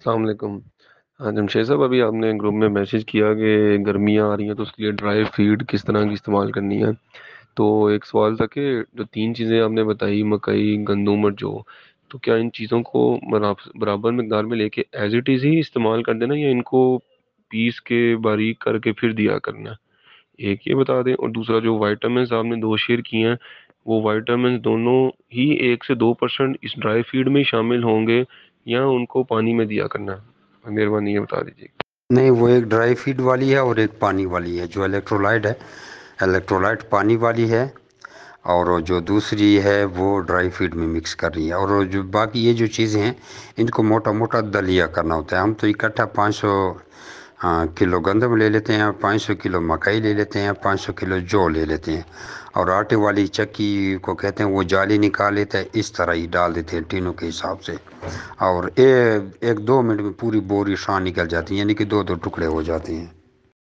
السلام علیکم۔ ہاں جمشید صاحب، ابھی آپ نے گروپ میں میسج کیا کہ گرمیاں آ رہی ہیں تو اس کے لیے ڈرائی فیڈ کس طرح کی استعمال کرنی ہے۔ تو ایک سوال تھا کہ جو تین چیزیں آپ نے بتائی، مکئی، گندم اور جو، تو کیا ان چیزوں کو برابر مقدار میں لے کے ایز اٹ از ہی استعمال کر دینا، یا ان کو پیس کے باریک کر کے پھر دیا کرنا ہے؟ ایک یہ بتا دیں، اور دوسرا جو وائٹامنس آپ نے دو شیئر کیے ہیں، وہ وائٹامنس دونوں ہی 1 سے 2% اس ڈرائی فیڈ میں شامل ہوں گے، یا ان کو پانی میں دیا کرنا ہے؟ مہربانی یہ بتا دیجیے۔ نہیں، وہ ایک ڈرائی فیڈ والی ہے اور ایک پانی والی ہے۔ جو الیکٹرولائٹ ہے، الیکٹرولائٹ پانی والی ہے، اور جو دوسری ہے وہ ڈرائی فیڈ میں مکس کر رہی ہے۔ اور جو باقی یہ جو چیزیں ہیں، ان کو موٹا موٹا دلیا کرنا ہوتا ہے۔ ہم تو اکٹھا 500 کلو گندم لے لیتے ہیں، 500 کلو مکئی لے لیتے ہیں، 500 کلو جو لے لیتے ہیں، اور آٹے والی چکی کو کہتے ہیں، وہ جالی نکال لیتے ہیں، اس طرح ہی ڈال دیتے ہیں ٹینوں کے حساب سے، اور 1-2 منٹ میں پوری بوری شان نکل جاتی ہے، یعنی کہ 2 ٹکڑے ہو جاتے ہیں۔